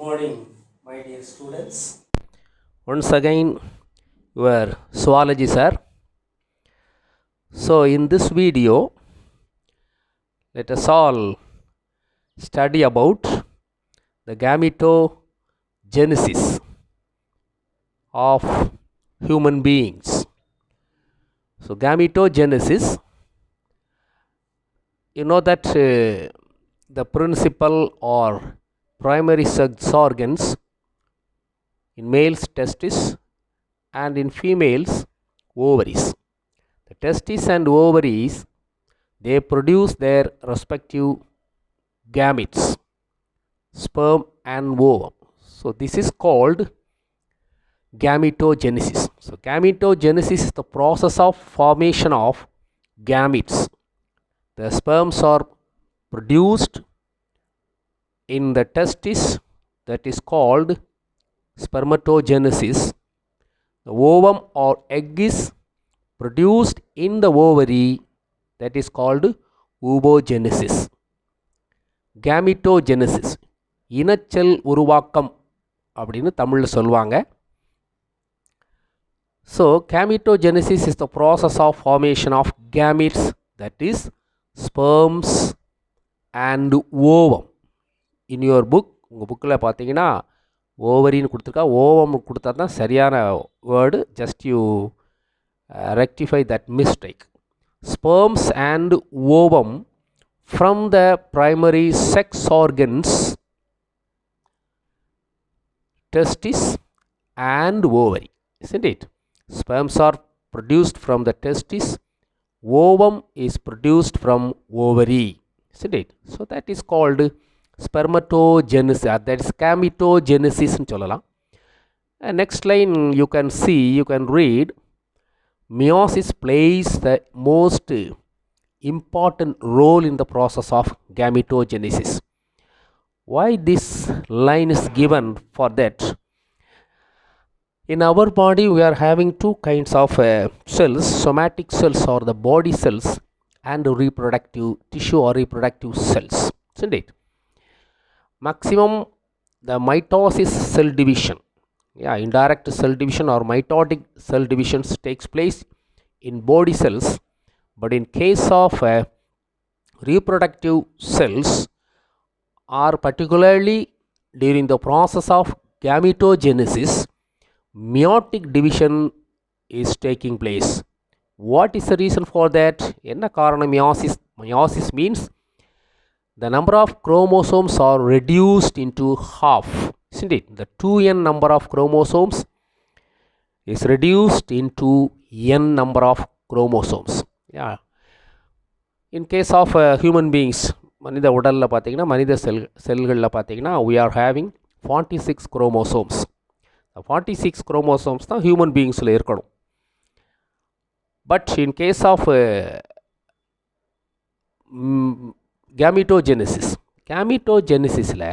Morning, my dear students. Once again, your zoology sir. So, in this video, let us all study about the gametogenesis of human beings. So, gametogenesis, you know that the principal or primary sex organs in males testis and in females ovaries. The testis and ovaries, they produce their respective gametes, sperm and ovum. So this is called gametogenesis. So gametogenesis is the process of formation of gametes. The sperms are produced in the testis, that is called spermatogenesis. The ovum or egg is produced in the ovary, that is called oobogenesis. Gametogenesis, இனச்செல் உருவாக்கம் அப்படின்னு தமிழில் சொல்லுவாங்க. So gametogenesis is the process of formation of gametes, that is sperms and ovum. In your book, உங்கள் புக்கில் பார்த்தீங்கன்னா ஓவரின்னு கொடுத்துருக்கா, ovum கொடுத்தா தான் சரியான word. Just you rectify that mistake. Sperms and ovum from the primary sex organs, testis and ovary, isn't it? Sperms are produced from the testis, ovum is produced from ovary, isn't it? So that is called spermatogenesis, that is gametogenesis nu sollalam. Next line you can see, you can read, meiosis plays the most important role in the process of gametogenesis. Why this line is given? For that, in our body we are having two kinds of cells, somatic cells or the body cells, and reproductive tissue or reproductive cells, isn't it? Maximum the mitosis cell division, indirect cell division or mitotic cell divisions takes place in body cells, but in case of reproductive cells, or particularly during the process of gametogenesis, meiotic division is taking place. What is the reason for that? Enna karanam meiosis? Meiosis means the number of chromosomes are reduced into half, isn't it? The 2n number of chromosomes is reduced into n number of chromosomes. In case of human beings, மனித உடலில் பார்த்தீங்கன்னா, மனித செல்களில் பார்த்தீங்கன்னா, we are having 46 chromosomes. 46 chromosomes தான் human beingஸில் இருக்கணும். But in case of gametogenesisல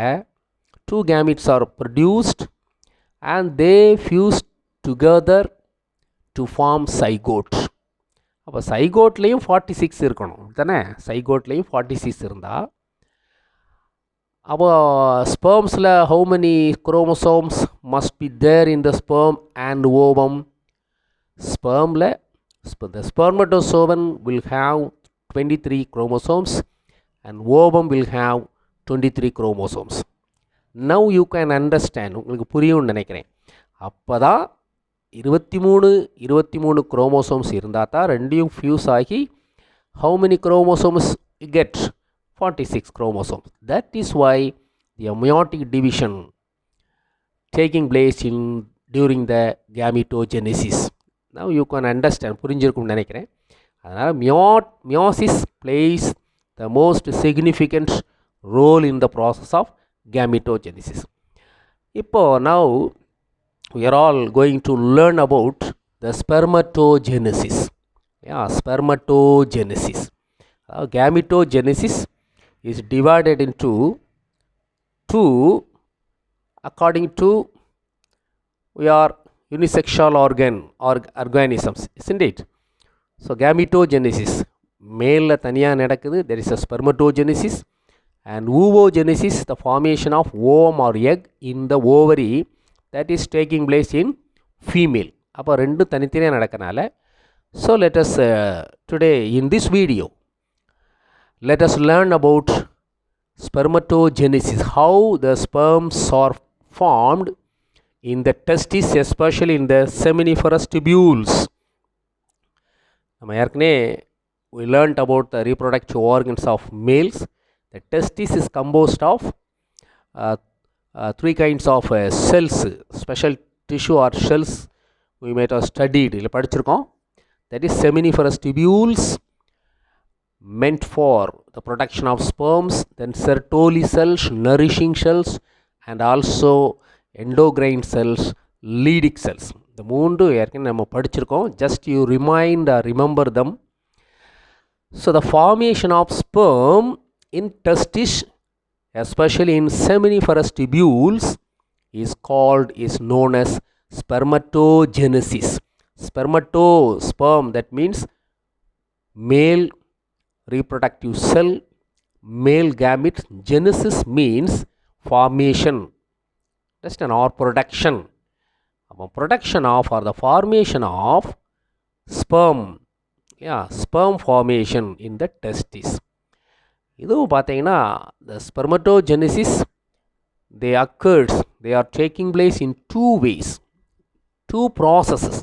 two gametes are produced and they fuse together to form zygote. அப்போ சைகோட்லேயும் 46 இருக்கணும் தானே? சைகோட்லேயும் 46 இருந்தால், அப்போ ஸ்பெர்ம்ஸில் how many chromosomes must be there in the sperm and ovum? ஸ்பெர்மில் the spermatozoon will have 23 chromosomes and ovum will have 23 chromosomes. Now you can understand, உங்களுக்கு புரியும்னு நினைக்கிறேன். அப்போ தான் 23 chromosomes இருந்தால் தான் ரெண்டையும் ஃபியூஸ் ஆகி how many chromosomes you get? 46 chromosomes. That is why the meiotic division taking place during the gametogenesis. Now you can understand, புரிஞ்சிருக்கும்னு நினைக்கிறேன். அதனால் meiosis plays the most significant role in the process of gametogenesis. இப்போ now we are all going to learn about the spermatogenesis. Spermatogenesis. Gametogenesis is divided into two according to we are unisexual organisms, isn't it? So gametogenesis, male தனியாக நடக்குது, there is a spermatogenesis, and oovogenesis, the formation of ovum or egg in the ovary, that is taking place in female. அப்போ ரெண்டும் தனித்தனியாக நடக்கனால, so let us today in this video let us learn about spermatogenesis, how the sperms are formed in the testis, especially in the seminiferous tubules. நம்ம ஏற்கனவே we learned about the reproductive organs of males. The testis is composed of three kinds of cells, special tissue or cells we might have studied. இல்லை படிச்சிருக்கோம். That is seminiferous tubules meant for the production of sperms, then Sertoli cells, nourishing cells, and also endocrine cells, Leydig cells. இந்த மூன்று ஏற்கனவே நம்ம படிச்சிருக்கோம். Just you remind or remember them. So the formation of sperm in testis, especially in seminiferous tubules, is known as spermatogenesis. Sperm, that means male reproductive cell, male gamete. Genesis means formation, just an or production. Production of or the formation of sperm, sperm formation in the testis. இதுவும் பார்த்தீங்கன்னா the spermatogenesis, they are taking place in two ways, two processes.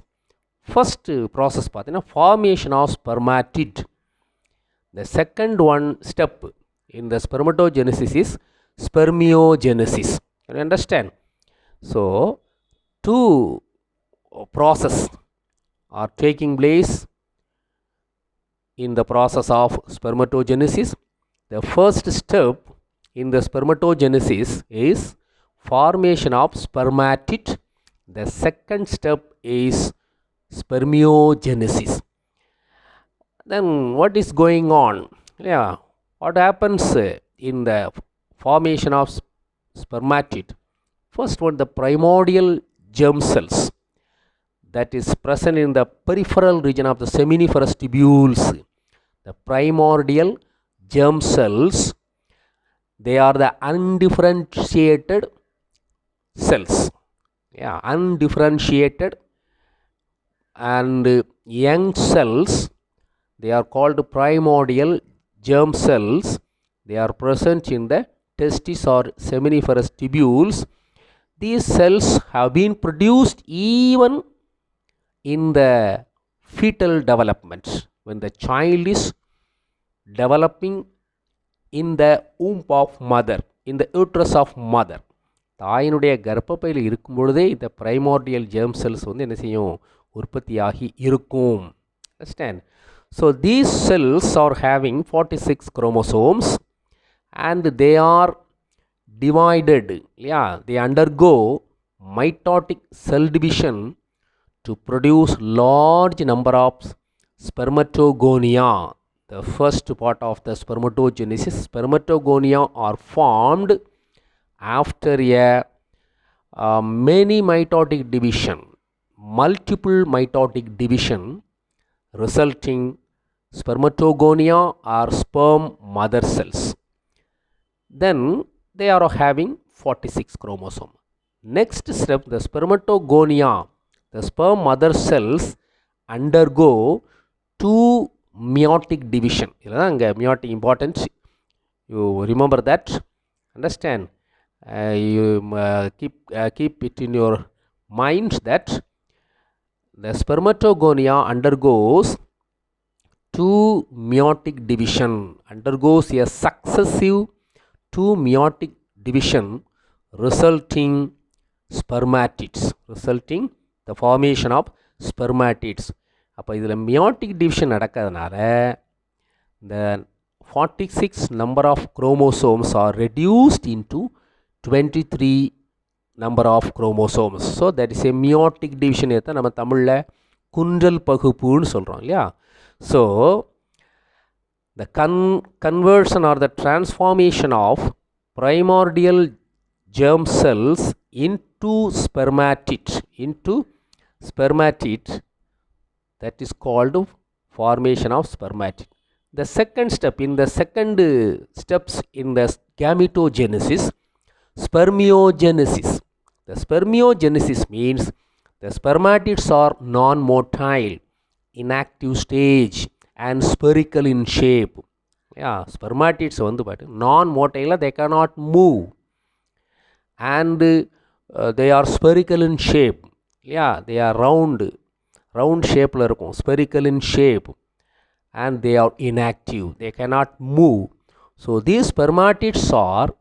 First process பார்த்தீங்கன்னா formation of spermatid. The second one step in the spermatogenesis is spermiogenesis. Can you understand? So two processes are taking place in the process of spermatogenesis. The first step in the spermatogenesis is formation of spermatid. The second step is spermiogenesis. Then what is going on? What happens in the formation of spermatid? First one, the primordial germ cells that is present in the peripheral region of the seminiferous tubules. The primordial germ cells, they are the undifferentiated cells. Undifferentiated and young cells, they are called primordial germ cells. They are present in the testis or seminiferous tubules. These cells have been produced even in the fetal development, when the child is developing in the womb of mother, in the uterus of mother. தாயினுடைய கர்ப்பப்பையில் இருக்கும் பொழுதே இந்த primordial germ cells வந்து என்ன செய்யும், உற்பத்தியாகி இருக்கும். Understand? So these cells are having 46 chromosomes and they are divided. They undergo mitotic cell division to produce large number of spermatogonia. The first part of the spermatogenesis, spermatogonia are formed after a many mitotic division, multiple mitotic division, resulting spermatogonia or sperm mother cells. Then they are having 46 chromosomes. Next step, the spermatogonia, the sperm mother cells undergo two meiotic division. Meiotic important, you remember that. Understand? You keep it in your mind that the spermatogonia undergoes two meiotic division, undergoes a successive two meiotic division, resulting spermatids, resulting the formation of spermatids. அப்போ இதில் meiotic division நடக்கிறதுனால the 46 number of chromosomes are reduced into 23 number of chromosomes. So that is a meiotic division. இதை நம்ம தமிழில் குன்றல் பகுப்புன்னு சொல்கிறோம் இல்லையா. So the conversion or the transformation of primordial germ cells into spermatid, that is called formation of spermatid. The second step, in the second steps in the gametogenesis, spermiogenesis. The spermiogenesis means the spermatids are non-motile, inactive stage and spherical in shape. Yeah, spermatids non-motile, they cannot move, and they are spherical in shape. Yeah, they are round shape, spherical in shape, and they are inactive, they cannot move. So these spermatids are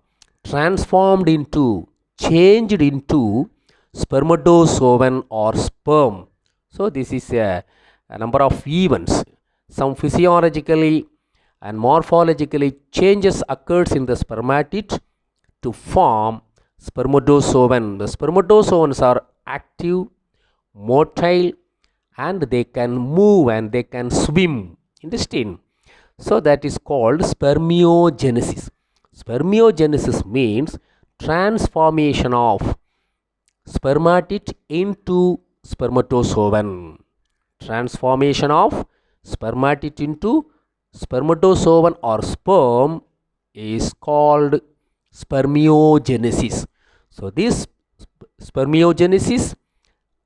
changed into spermatozoan or sperm. So this is a number of events. Some physiologically and morphologically changes occurs in the spermatid to form spermatozoan. The spermatozoans are active, motile, and they can move and they can swim. Understand? So that is called spermiogenesis. Spermiogenesis means transformation of spermatid into spermatozoan. Transformation of spermatid into spermatozoan or sperm is called spermiogenesis. So this spermiogenesis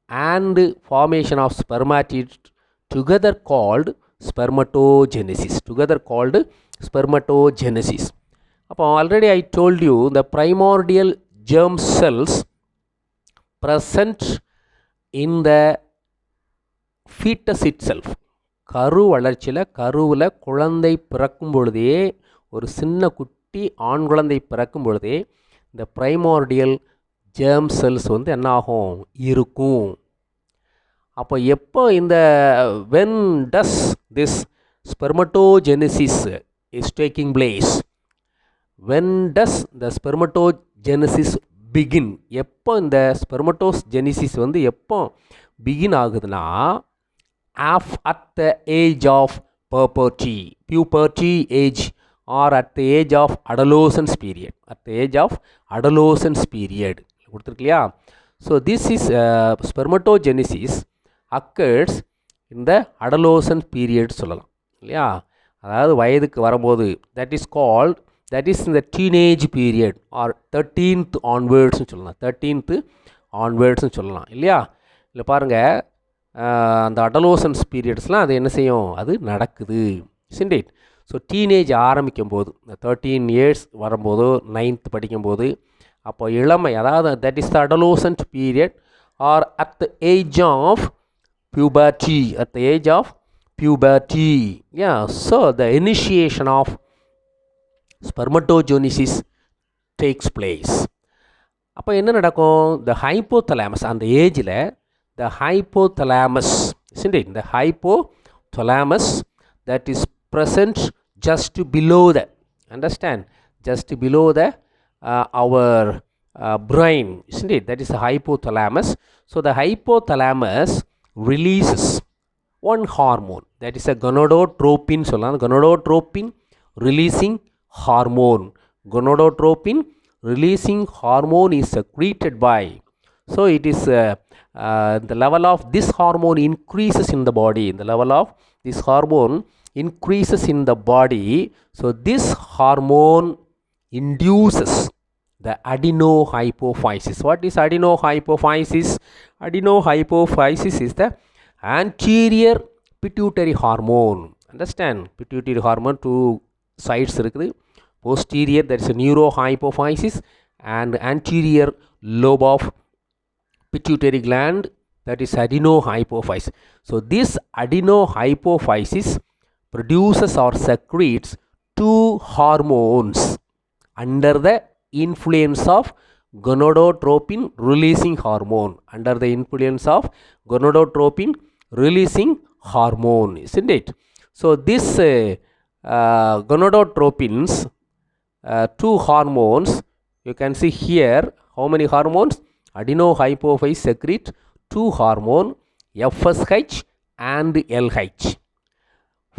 and formation of spermatid together called spermatogenesis. Already I told you the primordial germ cells present in the fetus itself. கரு வளர்ச்சியில் கருவில் குழந்தை பிறக்கும் பொழுதே, ஒரு சின்ன குட்டி ஆண் குழந்தை பிறக்கும் பொழுதே இந்த பிரைமார்டியல் germ cells என்ன ஆகும், இருக்கும். அப்போ எப்போ இந்த when does this spermatogenesis is taking place? When does the spermatogenesis begin? எப்போ இந்த spermatogenesis எப்போ begin ஆகுதுன்னா, at the age of puberty age, or at the age of adolescence period. கொடுத்துருக்கலையா? So this is spermatogenesis occurs in the adolescent period சொல்லலாம் இல்லையா? அதாவது வயதுக்கு வரும்போது, that is in the teenage period or 13th onwards சொல்லலாம். 13th onwards சொல்லலாம் இல்லையா? இல்லை பாருங்கள், அந்த அடலோசன்ஸ் பீரியட்ஸ்லாம் அது என்ன செய்யும், அது நடக்குது. isn't it? ஸோ டீனேஜ் ஆரம்பிக்கும் போது, 13 years வரும்போது, 9th படிக்கும்போது, அப்போ இளமை, அதாவது that is the adolescent period or at the age of puberty. Yeah, so the initiation of spermatogenesis takes place. அப்போ என்ன நடக்கும், the hypothalamus, அந்த ஏஜில் the hypothalamus, isn't it? The hypothalamus that is present just below the, understand, just below the our brain, isn't it? That is the hypothalamus. So the hypothalamus releases one hormone, that is a gonadotropin சொல்லலாம். gonadotropin releasing hormone. gonadotropin releasing hormone is secreted by, so it is the level of this hormone increases in the body. So this hormone induces the adenohypophysis. What is adenohypophysis? Adenohypophysis is the anterior pituitary hormone. Understand? Pituitary hormone, two sides இருக்குது. Posterior, there is a neurohypophysis, and anterior lobe of pituitary gland, that is adenohypophysis. So this adenohypophysis produces or secretes two hormones under the influence of gonadotropin releasing hormone. Isn't it? So this gonadotropins, two hormones, you can see here how many hormones. Adenohypophysis secrete two hormone, FSH and LH.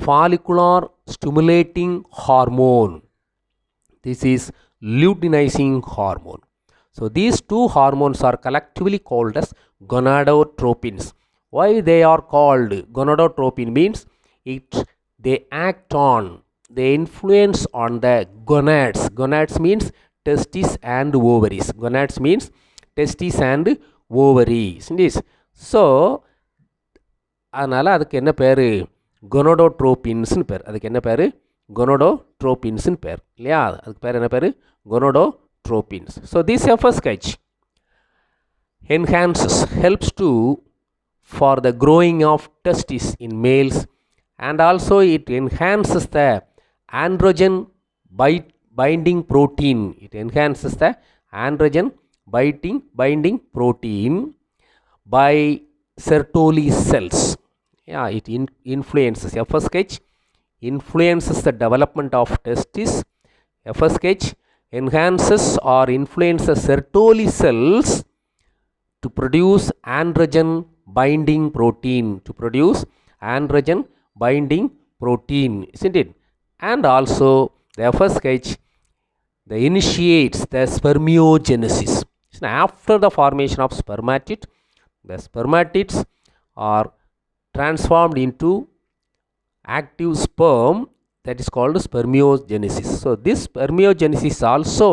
Follicular stimulating hormone, this is luteinizing hormone. So these two hormones are collectively called as gonadotropins. Why they are called gonadotropin means they act on, they influence on the gonads. Gonads means testes and ovaries. Gonads means testes and ovaries. So அதனால் அதுக்கு என்ன பேர், கொனோடோட்ரோபின்ஸ்னு பேர். அதுக்கு என்ன பேர், கொனோடோட்ரோபின்ஸ்னு பேர் இல்லையா. அதுக்கு பேர் என்ன பேர், gonadotropins. So this FSH enhances, helps to for the growing of testes in males, and also it enhances the androgen binding protein. It enhances the androgen binding protein by Sertoli cells. Yeah, it influences, FSH influences the development of testes. FSH enhances or influences Sertoli cells to produce androgen binding protein, isn't it? And also the FSH initiates the spermiogenesis. So after the formation of spermatid, the spermatids are transformed into active sperm, that is called spermiogenesis. So this spermiogenesis is also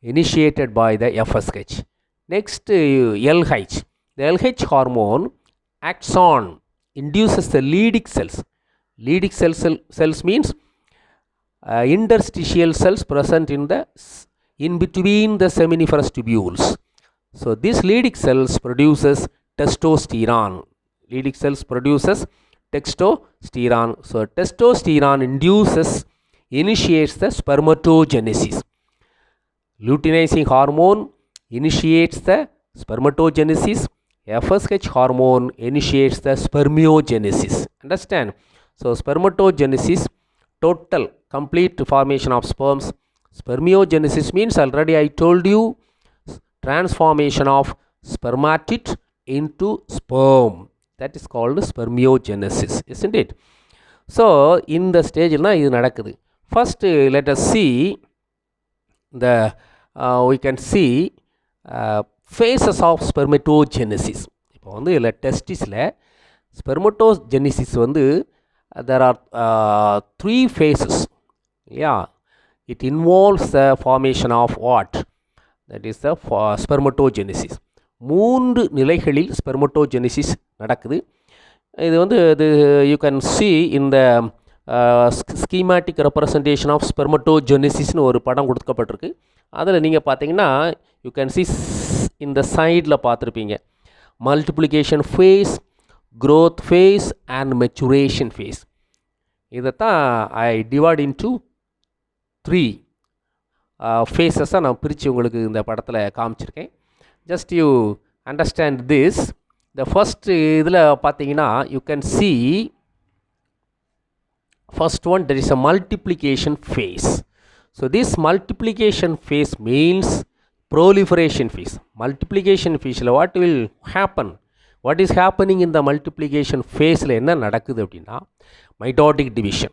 initiated by the FSH. Next, LH. The LH hormone acts on, induces the Leydig cells. Leydig cells means interstitial cells present in between the seminiferous tubules. So this Leydig cells produces testosterone. Leydig cells produces testosterone. So testosterone initiates the spermatogenesis. Luteinizing hormone initiates the spermatogenesis. FSH hormone initiates the spermiogenesis. Understand? So spermatogenesis, total complete formation of sperms. Spermiogenesis means, already I told you, transformation of spermatid into sperm. That is called spermiogenesis, isn't it? So in the stage இது நடக்குது. First let us see the we can see phases of spermatogenesis. இப்போ வந்து இதில் டெஸ்டிஸில் spermatogenesis வந்து there are 3 phases. Yeah, it involves the formation of what? That is the spermatogenesis. 3 நிலைகளில் spermatogenesis நடக்குது. இது வந்து you can see in the schematic representation of spermatogenesisனு ஒரு படம் கொடுக்கப்பட்டிருக்கு. அதில் நீங்கள் பார்த்தீங்கன்னா you can see இந்த சைடில் பார்த்துருப்பீங்க multiplication phase, growth phase and maturation phase. இதைத்தான் I divide into 3 phases-ஆக நான் பிரித்து உங்களுக்கு இந்த படத்தில் காமிச்சிருக்கேன். Just you understand this. The first இதில் பார்த்தீங்கன்னா you can see first one, there is a multiplication phase. So this multiplication phase means proliferation phase. Multiplication phase what will happen? What is happening in the multiplication phase? என்ன நடக்குது அப்படின்னா mitotic division.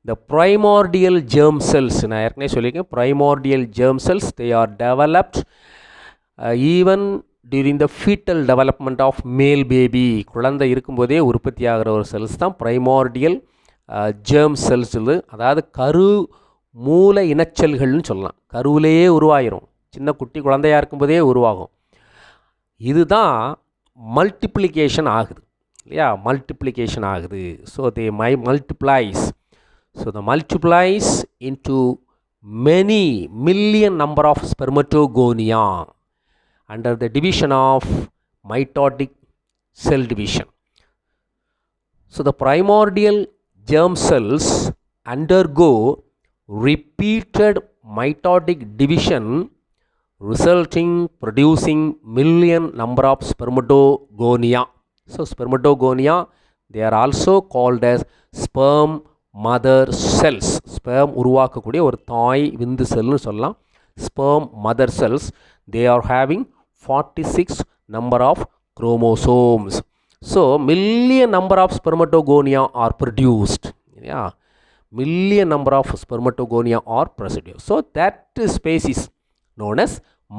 The primordial germ cells, நான் ஏற்கனவே சொல்லியிருக்கேன், primordial germ cells, they are developed even during the fetal development of male baby. குழந்தை இருக்கும்போதே உற்பத்தி ஆகிற ஒரு செல்ஸ் தான் primordial germ cells. அதாவது கரு மூல இனச்செல்கள்னு சொல்லலாம். கருவிலேயே உருவாயிரும், சின்ன குட்டி குழந்தையாக இருக்கும்போதே உருவாகும். இதுதான் மல்டிப்ளிகேஷன் ஆகுது இல்லையா, மல்டிப்ளிகேஷன் ஆகுது. So they multiplies. So the multiplies into many million number of spermatogonia under the division of mitotic cell division. So the primordial germ cells undergo repeated mitotic division, resulting producing million number of spermatogonia. So spermatogonia, they are also called as sperm mother cells. sperm உருவாக்கக்கூடிய ஒரு தாய் விந்து செல்னு சொல்லலாம். sperm mother cells, they are having 46 number of chromosomes. So million number of spermatogonia are produced. Yeah, million number of spermatogonia are produced. So that space is known as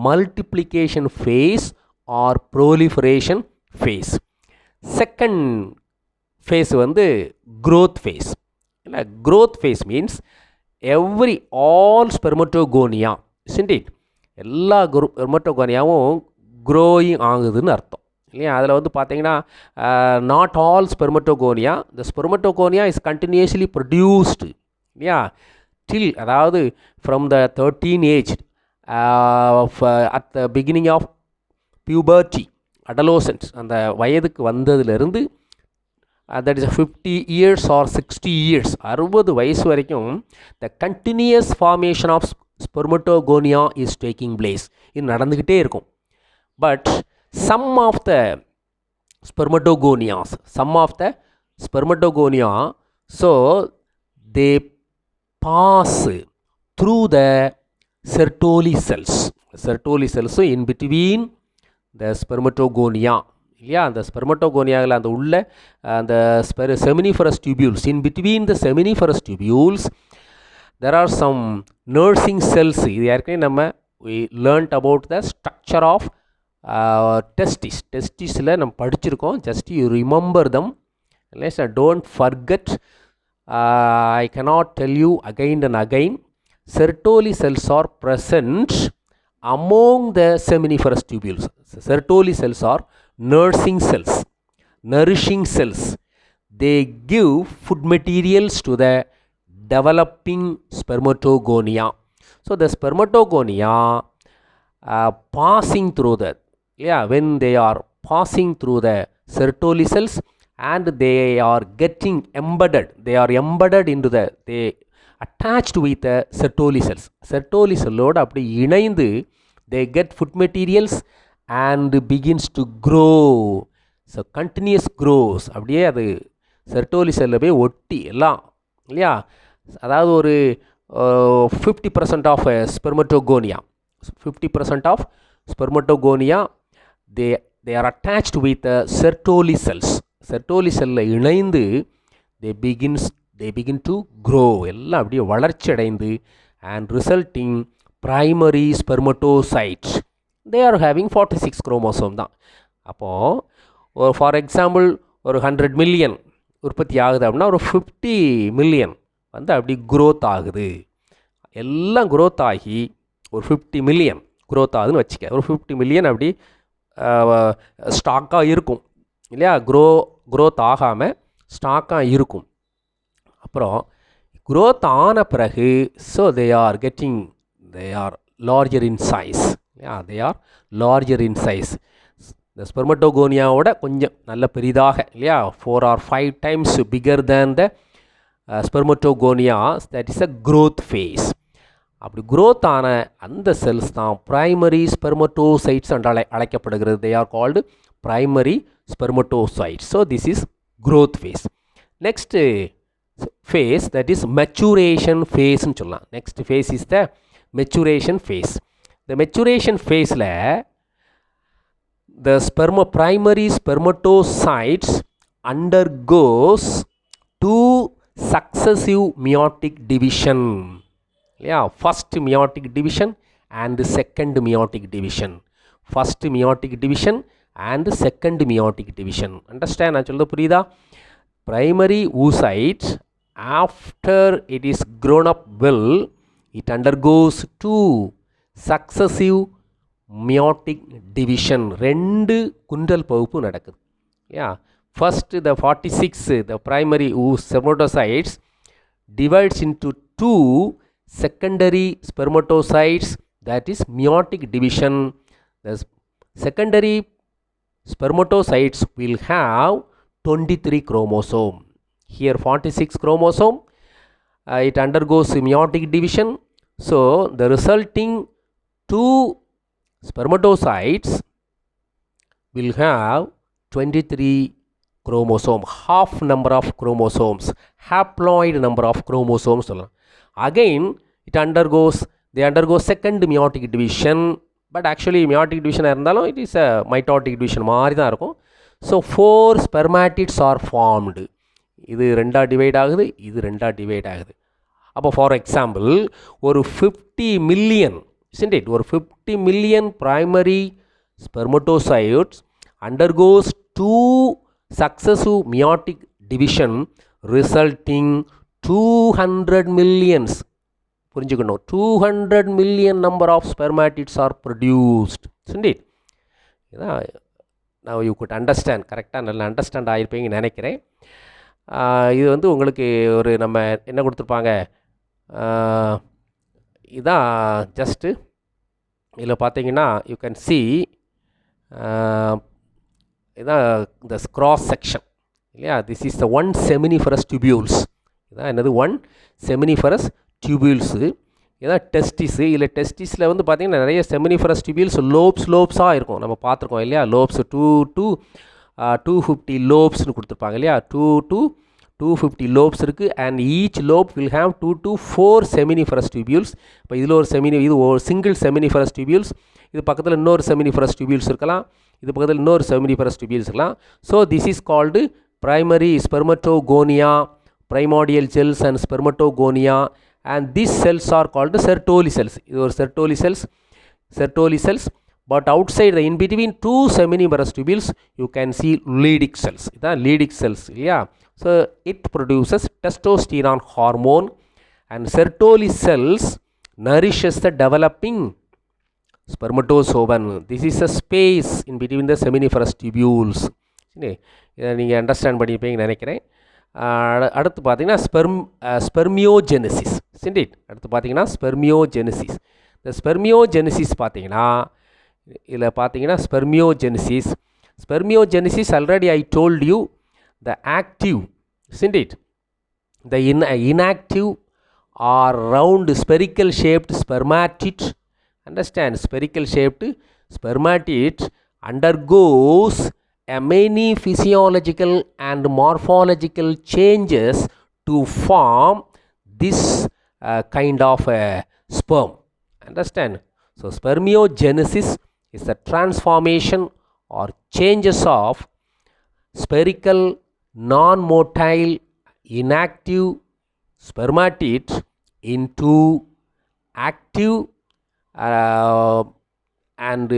multiplication phase or proliferation phase. Second phase வந்து growth phase. growth phase means all spermatogonia, isn't it? எல்லா ஸ்பெர்மட்டோகோனியாவும் growing ஆகுதுன்னு அர்த்தம் இல்லையா. அதில் வந்து பார்த்தீங்கன்னா not all spermatogonia, the spermatogonia is continuously produced இல்லையா till அதாவது from the 13 age at the beginning of puberty adolescence, அந்த வயதுக்கு வந்ததுலேருந்து that is 50 years or 60 years 60 வயசு வரைக்கும் the continuous formation of spermatogonia is taking place. இது நடந்துக்கிட்டே இருக்கும். But some of the spermatogonia, so they pass through the Sertoli cells. Sertoli cells in between the spermatogonia இல்லையா. அந்த ஸ்பெர்மட்டோகோனியாவில் அந்த உள்ள அந்த seminiferous tubules, in between the seminiferous tubules there are some nursing cells. இது ஏற்கனவே நம்ம we learnt about the structure of testisல நம்ம படிச்சிருக்கோம். just you remember them, don't forget. I cannot tell you again and again. Sertoli cells are present among the seminiferous tubules. Sertoli cells are nourishing cells. They give food materials to the developing spermatogonia. So the spermatogonia passing through the, when they are passing through the Sertoli cells and they are getting embedded, into the, they attached with the Sertoli cells. Sertoli cellோடு அப்படி இணைந்து they get food materials and begins to grow. So continuous grows. அப்படியே அது Sertoli செல்லில் போய் ஒட்டி எல்லாம் இல்லையா. அதாவது ஒரு 50% of spermatogonia, 50% of spermatogonia they are attached with Sertoli cells. Sertoli செல்லில் இணைந்து they begin to grow. எல்லாம் அப்படியே வளர்ச்சி அடைந்து and resulting primary spermatocytes. they are having 46 chromosome தான். அப்போது ஃபார் எக்ஸாம்பிள் ஒரு 100 மில்லியன் உற்பத்தி ஆகுது அப்படின்னா ஒரு 50 மில்லியன் வந்து அப்படி க்ரோத் ஆகுது. எல்லாம் க்ரோத் ஆகி ஒரு 50 மில்லியன் க்ரோத் ஆகுதுன்னு வச்சுக்க. ஒரு 50 மில்லியன் அப்படி ஸ்டாக்காக இருக்கும் இல்லையா. க்ரோத் ஆகாமல் ஸ்டாக்காக இருக்கும். அப்புறம் க்ரோத் ஆன பிறகு so they are larger in size. they are larger in size. இந்த ஸ்பெர்மட்டோகோனியாவோட கொஞ்சம் நல்ல பெரிதாக இல்லையா, 4 or 5 times bigger than the spermatogonia. that is a growth phase. அப்படி growth ஆன அந்த செல்ஸ் தான் primary spermatocytes என்று அழைக்கப்படுகிறது. they are called primary spermatocytes. so this is growth phase. next phase, that is maturation phase ன்னு சொல்லலாம். next phase is the maturation phase. the maturation phase la the primary spermatocytes undergoes two successive meiotic division. first meiotic division and second meiotic division. first meiotic division and second meiotic division. understand நான் சொல்றது புரியுதா? primary oocyte after it is grown up well, it undergoes two successive meiotic division. ரெண்டு குண்டல் பகுப்பு நடக்குது. first the 46 the primary spermatocytes divides into two secondary spermatocytes, that is meiotic division. the secondary spermatocytes will have 23 chromosome. here 46 chromosome, it undergoes meiotic division. so the resulting two spermatocytes will have 23 chromosome, half number of chromosomes, haploid number of chromosomes. again they undergo second meiotic division, but actually meiotic division இருந்தாலும் it is a mitotic division மாதிரி தான் இருக்கும். so 4 spermatids are formed. இது ரெண்டா divide ஆகுது, இது ரெண்டா divide ஆகுது. அப்போ ஃபார் எக்ஸாம்பிள் ஒரு 50 மில்லியன், isn't it? ஒரு 50 million primary spermatocytes undergoes two successive meiotic division resulting 200 millions, புரிஞ்சுக்கணும், 200 million number of spermatids are produced, isn't it? இதான் now you could understand, கரெக்டாக நல்லா அண்டர்ஸ்டாண்ட் ஆகிருப்பீங்கன்னு நினைக்கிறேன். இது வந்து உங்களுக்கு ஒரு நம்ம என்ன கொடுத்துருப்பாங்க, இதான் ஜஸ்ட்டு இதில் பார்த்தீங்கன்னா யூ கேன் சி இதான் இந்த கிராஸ் செக்ஷன் இல்லையா. This is the one seminiferous tubules. இதான் என்னது, ஒன் செமினிஃபரஸ் டியூபியூல்ஸு. இதான் டெஸ்டிஸு. இல்லை டெஸ்டிஸில் வந்து பார்த்திங்கன்னா நிறைய செமினிஃபரஸ் டியூபியூல்ஸ் லோப்ஸாக இருக்கும், நம்ம பார்த்துருக்கோம் இல்லையா. லோப்ஸ் 250 லோப்ஸ்னு கொடுத்துருப்பாங்க இல்லையா. 250 லோப்ஸ் இருக்குது. And each lobe will have 2 to 4 seminiferous tubules. இப்போ இதில் இது ஒரு சிங்கிள் செமினிஃபரஸ் டியூபியூல்ஸ், இது பக்கத்தில் இன்னொரு செமினிஃபரஸ் டியூபியூல்ஸ் இருக்கலாம், இது பக்கத்தில் இன்னொரு செமினிஃபரஸ் டியூபியூல்ஸ் இருக்கலாம். So this is called primary spermatogonia, primordial cells and spermatogonia, and these cells are called Sertoli cells. இது ஒரு Sertoli cells. But outside the in between two seminiferous tubules you can see Leydig cells. இதான் Leydig cells இல்லையா. So it produces testosterone hormone, and Sertoli cells nourishes the developing spermatozoon. This is a space in between the seminiferous tubules. இதை நீங்கள் understand பண்ணியிருப்பீங்கன்னு நினைக்கிறேன். அடுத்து பார்த்தீங்கன்னா ஸ்பெர்மியோஜெனசிஸ், சிண்டிட். அடுத்து பார்த்தீங்கன்னா ஸ்பெர்மியோஜெனசிஸ். இந்த ஸ்பெர்மியோஜெனசிஸ் பார்த்தீங்கன்னா இதில் பார்த்தீங்கன்னா spermiogenesis already I told you the active, சிண்டிட். The inactive or round spherical shaped spermatid, understand, spherical shaped spermatid undergoes many physiological and morphological changes to form this kind of sperm, understand. So spermiogenesis is the transformation or changes of spherical non-motile inactive spermatid into active and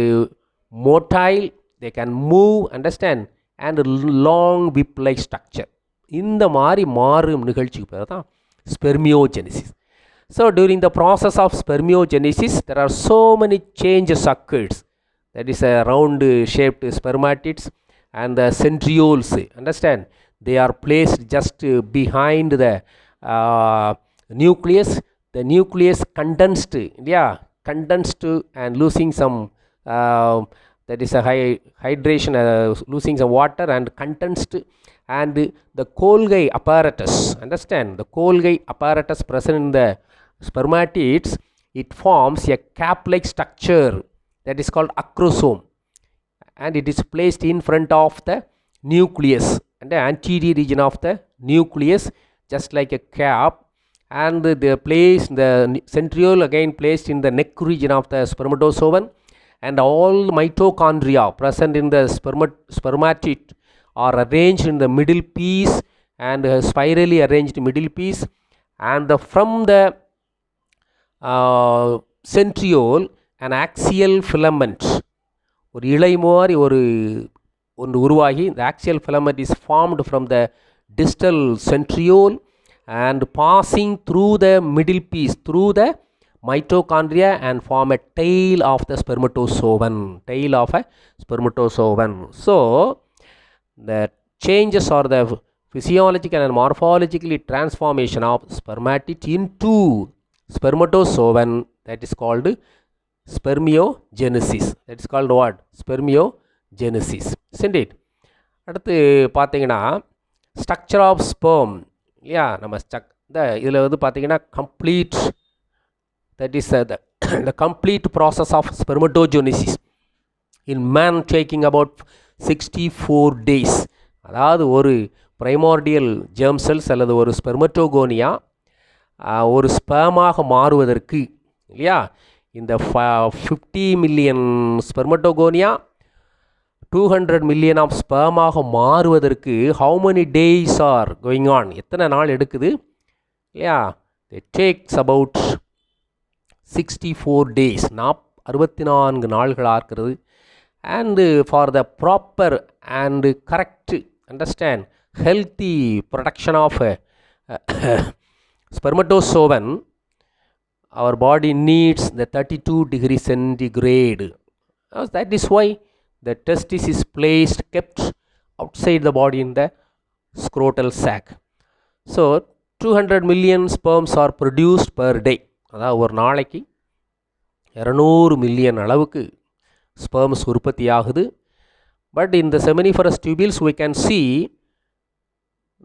motile, they can move, understand, and long whip like structure. இந்த மாதிரி மாறும் நிகழ்ச்சிக்கு பேர் தான் spermiogenesis. So during the process of spermiogenesis there are so many changes occurs. That is a round shaped spermatids and the centrioles, understand, they are placed just behind the nucleus. The nucleus condensed and losing some that is a hydration, losing some water and condensed, and the Golgi apparatus, understand, the Golgi apparatus present in the spermatids, it forms a cap-like structure that is called acrosome, and it is placed in front of the nucleus and the anterior region of the nucleus, just like a cap, and the centriole again placed in the neck region of the spermatozoon, and all mitochondria present in the spermatid are arranged in the middle piece and spirally arranged middle piece, and from the centriole an axial filament, ஒரு இழை மாதிரி ஒன்று உருவாகி, the axial filament is formed from the distal centriole and passing through the middle piece through the mitochondria and form a tail of the spermatozoon. So the changes are the physiological and morphological transformation of spermatid into spermatozoon, that is called spermiogenesis. That is called what? Spermiogenesis, isn't it? அடுத்து பார்த்தீங்கன்னா structure of sperm இல்லையா. நம்ம இதில் வந்து பார்த்தீங்கன்னா complete, that is the complete process of spermatogenesis in man taking about 64 days. அதாவது ஒரு primordial germ cells அல்லது ஒரு ஸ்பெர்மட்டோகோனியா ஒரு ஸ்பேமாக மாறுவதற்கு இல்லையா, இந்த 50 மில்லியன் ஸ்பெர்மட்டோகோனியா 200 மில்லியன் ஆஃப் ஸ்பேமாக மாறுவதற்கு how many days are going on, எத்தனை நாள் எடுக்குது இல்லையா. it takes about 64 days, 64 நாள்களாக இருக்கிறது. and for the proper and correct, understand, healthy production of spermatozoan, our body needs the 32 degree centigrade. That is why the testis is kept outside the body in the scrotal sac. So 200 million sperms are produced per day. அதாவது ஒரு நாளைக்கு 200 million அளவுக்கு sperms உற்பத்தி ஆகுது. But in the seminiferous tubules we can see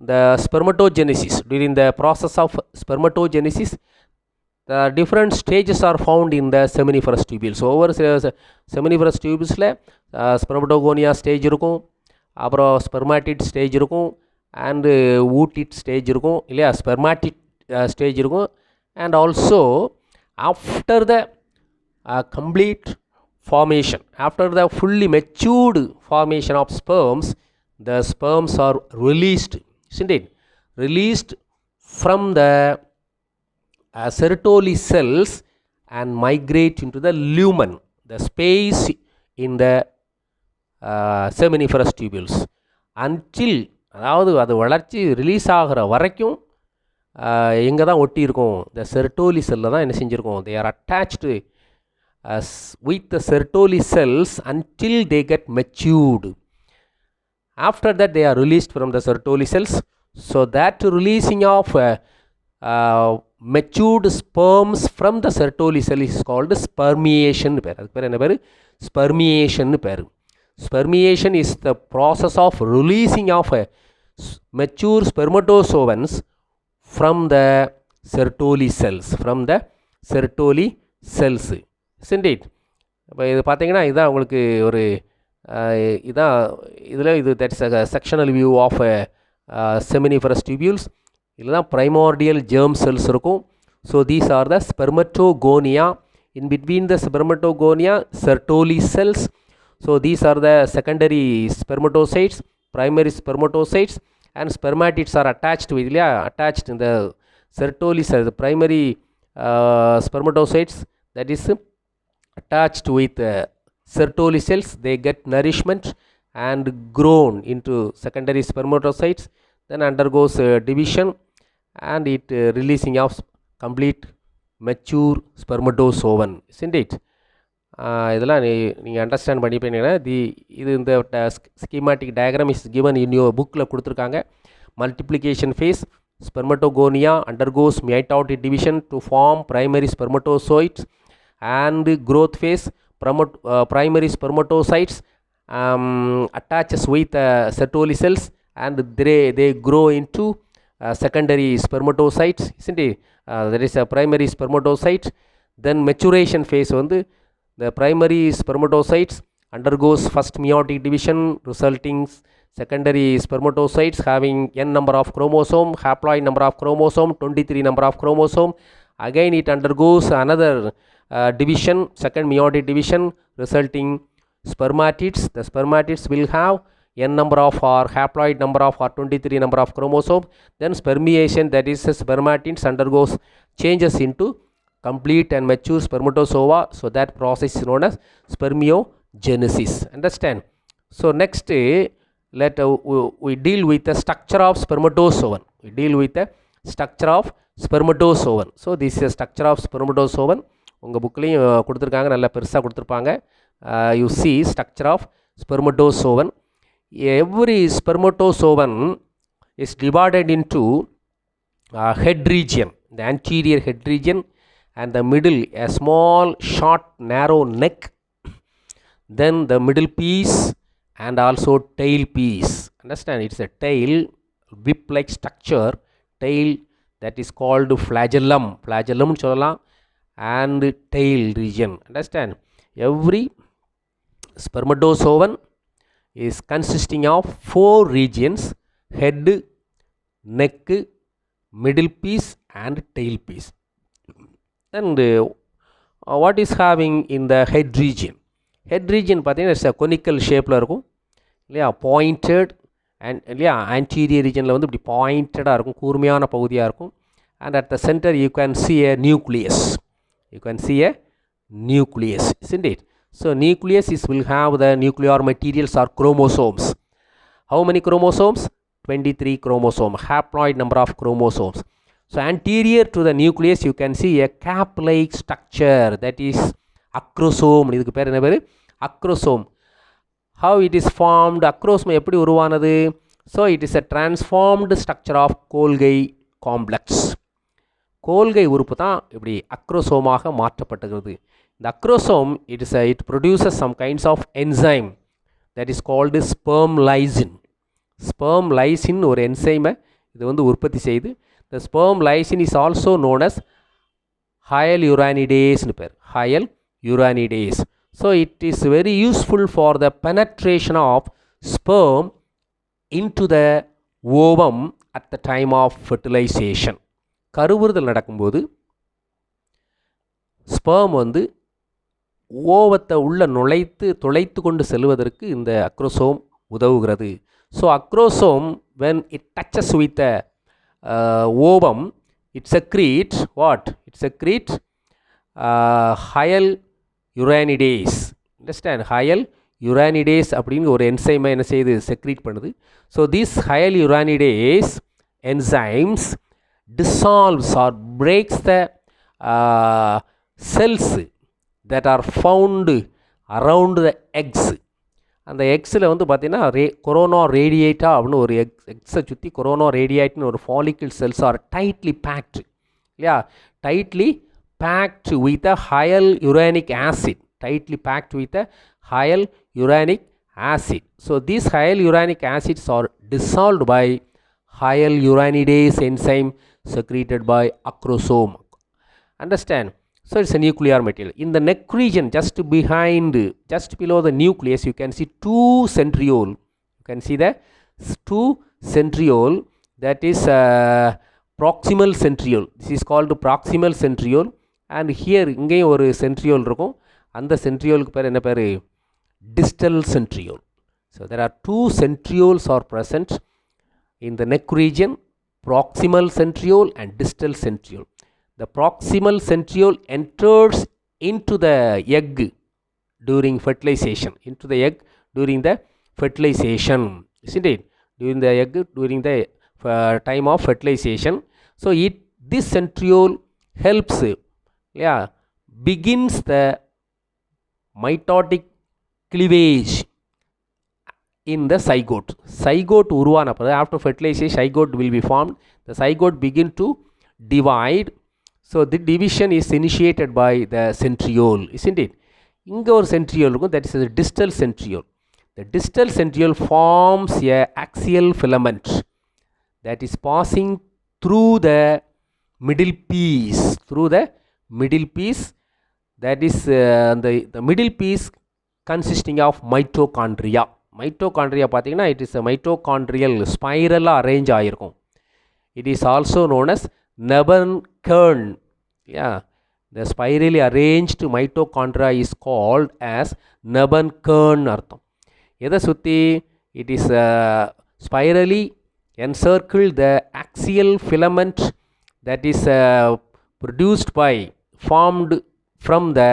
the spermatogenesis. During the process of spermatogenesis, the different stages are found in the seminiferous tubules. Over seminiferous tubulesல spermatogonia stage இருக்கும், அப்புறம் spermatid stage இருக்கும், and oocyte stage இருக்கும் இல்லையா, spermatid stage இருக்கும், and also after the complete formation, after the fully matured formation of sperms, the sperms are released, isn't it? Released from the Sertoli cells and migrate into the lumen, the space in the seminiferous tubules, until அதாவது அது வளர்ச்சி release ஆகிற வரைக்கும் எங்கே தான் ஒட்டி இருக்கும், the Sertoli செல்லில் தான் என்ன செஞ்சுருக்கோம், they are attached with the Sertoli cells until they get matured. After that they are released from the Sertoli cells. So that releasing of matured sperms from the Sertoli cell is called spermiation. அதுக்கு பேர் என்ன பேர், spermiation பேர். Spermiation is the process of releasing of mature spermatozoans from the Sertoli cells, from the Sertoli cells, isn't it? இப்போ இது பார்த்தீங்கன்னா இதுதான் உங்களுக்கு ஒரு இதான் இதில் இது that's a sectional view of seminiferous tubules. இதில் தான் primordial germ cells இருக்கும். So these are the spermatogonia. In between the spermatogonia, Sertoli cells. So these are the secondary spermatocytes, primary spermatocytes, and spermatids are attached with, attached in the Sertoli cells, the primary spermatocytes, that is attached with Sertoli cells. They get nourishment and grown into secondary spermatocytes, then undergoes division and it releasing of complete mature spermatozoan, isn't it? இதெல்லாம் நீங்கள் understand பண்ணிப்பீங்கன்னா இது இந்த schematic diagram is given in your புக்கில் கொடுத்துருக்காங்க. Multiplication phase, spermatogonia undergoes mitotic division to form primary spermatozoites, and growth phase, primary spermatocytes attaches with Sertoli cells and they grow into secondary spermatocytes, isn't it? There is a primary spermatocyte. Then maturation phase வந்து the primary spermatocytes undergoes first meiotic division resulting secondary spermatocytes having n number of chromosome, haploid number of chromosome, 23 number of chromosome. Again it undergoes another division, second meiotic division resulting spermatids. The spermatids will have n number of or haploid number of or 23 number of chromosome. Then spermiation, that is spermatids undergoes changes into complete and mature spermatozoa. So that process is known as spermiogenesis. Understand? So next we deal with the structure of spermatozoan. We deal with the structure of spermatozoan. So this is a structure of spermatozoan. உங்கள் புக்லேயும் கொடுத்துருக்காங்க, நல்லா பெருசாக கொடுத்துருப்பாங்க. You see structure of spermatozoan. Every spermatozoan is divided into head region, the anterior head region, and the middle a small short narrow neck, then the middle piece and also tail piece. Understand? It's a tail, whip like structure, tail, that is called flagellum, flagellum சொல்லலாம், and tail region. Understand? Every spermatozoan is consisting of 4 regions: head, neck, middle piece and tail piece. And what is having in the head region? Head region பார்த்தீங்கன்னா it's கொனிக்கல் ஷேப்பில் இருக்கும் இல்லையா, pointed and இல்லையா, anterior ரீஜனில் வந்து இப்படி பாயிண்டடாக இருக்கும், கூர்மையான பகுதியாக இருக்கும். And at the centre you can see a nucleus. You can see a nucleus, isn't it? So nucleus will have the nuclear materials or chromosomes. How many chromosomes? 23 chromosomes, haploid number of chromosomes. So anterior to the nucleus you can see a cap-like structure, that is acrosome. இதுக்கு பேர் என்ன பேர்? acrosome. How it is formed? acrosome எப்படி உருவானது? So it is a transformed structure of Golgi complex. கோல்கை உறுப்பு தான் இப்படி அக்ரோசோமாக மாற்றப்பட்டுகிறது. இந்த acrosome it produces some kinds of enzyme that is called sperm lysin. sperm lysin ஒரு என்சைமை இது வந்து உற்பத்தி செய்து. The sperm lysin is also known as hyaluronidase னு பேர். hyaluronidase. So it is very useful for the penetration of sperm into the ovum at the time of fertilization. கருவுறுதல் நடக்கும்போது sperm வந்து ஓவத்தை உள்ள துளைத்து கொண்டு செல்வதற்கு இந்த அக்ரோசோம் உதவுகிறது. So acrosome when it touches with the ovum, it secretes what? It secretes hyaluronidase. Understand? hyaluronidase அப்படிங்கிற ஒரு என்சைமை என்ன செய்யுது? செக்ரீட் பண்ணுது. So these hyaluronidase enzymes dissolves or breaks the cells that are found around the eggs. அந்த எக்ஸில் வந்து பார்த்திங்கன்னா corona radiata அப்படின்னு ஒரு எக்ஸை சுற்றி கொரோனா ரேடியேட்னு ஒரு follicle cells are tightly packed இல்லையா? Tightly packed with a hyaluronic acid. tightly packed with a hyaluronic acid. So these hyaluronic acids are dissolved by hyaluronidase enzyme secreted by acrosome. Understand? So it's a nuclear material. In the neck region, just below the nucleus, you can see two centriole. You can see the two centriole, that is proximal centriole. This is called proximal centriole. And here inge ஒரு centriole இருக்கும். அந்த centrioleக்கு பேர் என்ன பேர்? Distal centriole. So there are two centrioles are present in the neck region, proximal centriole and distal centriole. The proximal centriole enters into the egg during fertilization. Isn't it? During the egg, during the time of fertilization. So this centriole helps, begins the mitotic cleavage in the zygote. Zygote உருவானப்ப after fertilization zygote will be formed. The zygote begin to divide. So the division is initiated by the centriole, isn't it? இங்க ஒரு centriole இருக்கும், that is the distal centriole. The distal centriole forms a axial filament that is passing through the middle piece. That is the middle piece consisting of mitochondria. Mitochondria பார்த்தீங்கன்னா it is a mitochondrial spiral arrange ஆயிருக்கும். It is also known as Nabhan kern. The spirally arranged mitochondria is called as Nabhan kern அர்த்தம். எதை சுற்றி? It is spirally encircled the axial filament that is formed from the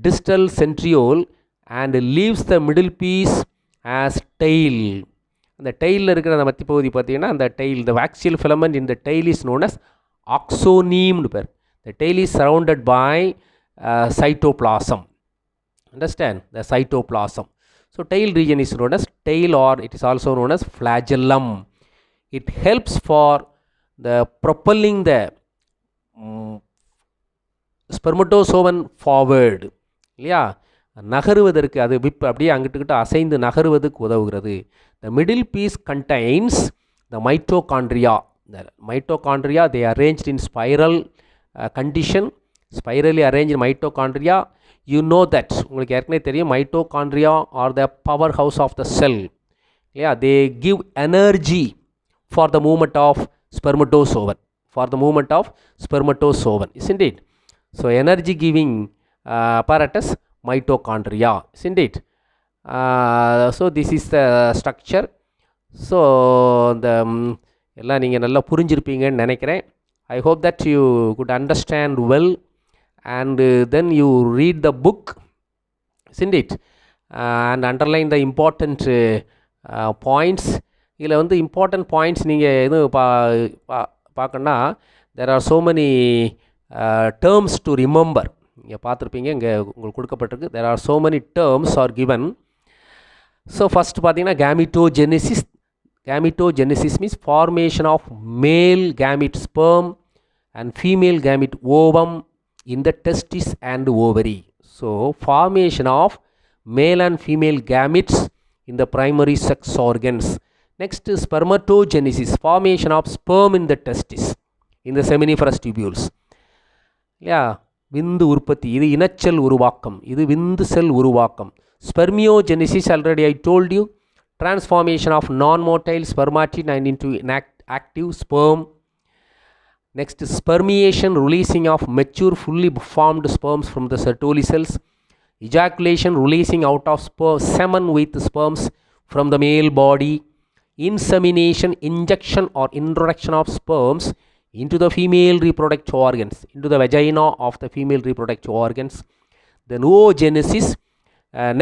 distal centriole and leaves the middle piece as tail. அந்த tail இருக்கிற அந்த மத்தி பகுதி பார்த்தீங்கன்னா அந்த tail, the axial filament in the tail is known as axoneme. The tail is surrounded by cytoplasm. Understand? The cytoplasm. So tail region is known as tail, or it is also known as flagellum. It helps for the propelling the spermatozoon forward. இல்லையா? நகருவதற்கு அது அப்படியே அங்கிட்டுக்கிட்ட அசைந்து நகருவதற்கு உதவுகிறது. The middle piece contains the mitochondria. The mitochondria, they are arranged in spiral condition, spirally arranged mitochondria. You know that, உங்களுக்கு ஏற்கனவே தெரியும், mitochondria are the powerhouse of the cell. They give energy for the movement of spermatozoon, isn't it? So energy giving apparatus, mitochondria, isn't it? So this is the structure. So the எல்லாம் நீங்கள் நல்லா புரிஞ்சிருப்பீங்கன்னு நினைக்கிறேன். I hope that you could understand well, and then you read the book, isn't it? And underline the important points. இதில் வந்து important points நீங்கள் எதுவும் பார்க்கணுன்னா there are so many terms to remember. நீங்கள் பார்த்துருப்பீங்க, இங்கே உங்களுக்கு கொடுக்கப்பட்டிருக்கு. there are so many terms are given. So first பார்த்தீங்கன்னா gametogenisis. Gametogenisis means formation of male gamete sperm and female gamete ovum in the testis and ovary. So formation of male and female gametes in the primary sex organs. Next is spermatogenesis, formation of sperm in the testis, in the seminiferous tubules. விந்து உற்பத்தி, இது இனச்செல் உருவாக்கம், இது விந்து செல் உருவாக்கம். Spermiogenesis, already I told you, transformation of non-motile spermatid into active sperm. Next is spermiation, releasing of mature fully formed sperms from the Sertoli cells. Ejaculation, releasing out of semen with sperms from the male body. Insemination, injection or introduction of sperms into the female reproductive organs, into the vagina of the female reproductive organs. Then oogenesis,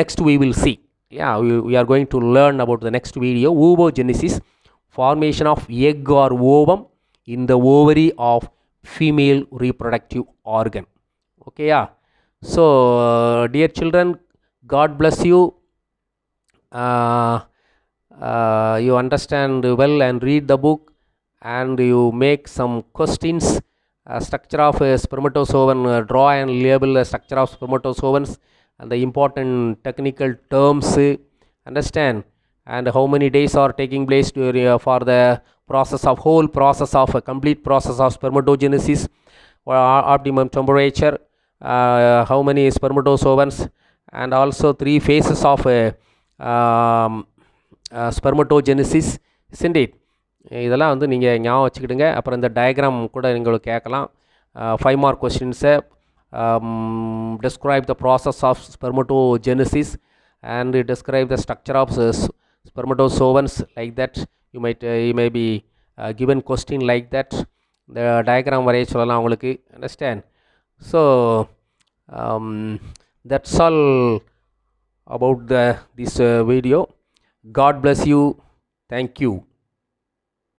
next we will see. We are going to learn about the next video. Oogenesis, formation of egg or ovum in the ovary of female reproductive organ. Okay, so dear children, God bless you. You understand well and read the book, and you make some questions. Structure of spermatozoan, draw and label the structure of spermatozoans and the important technical terms, understand, and how many days are taking place for the whole process of a complete process of spermatogenesis, optimum temperature, how many spermatozoans, and also 3 phases of spermatogenesis, isn't it? இதெல்லாம் வந்து நீங்கள் ஞாபகம் வச்சுக்கிடுங்க. அப்புறம் இந்த diagram கூட உங்களுக்கு கேட்கலாம். 5 mark கொஸ்டின்ஸை describe the process of spermatogenesis and describe the structure of spermatozoans, like that. You may be given question like that. The diagram வரைய சொல்லலாம் உங்களுக்கு, understand. So that's all about this video. God bless you. Thank you.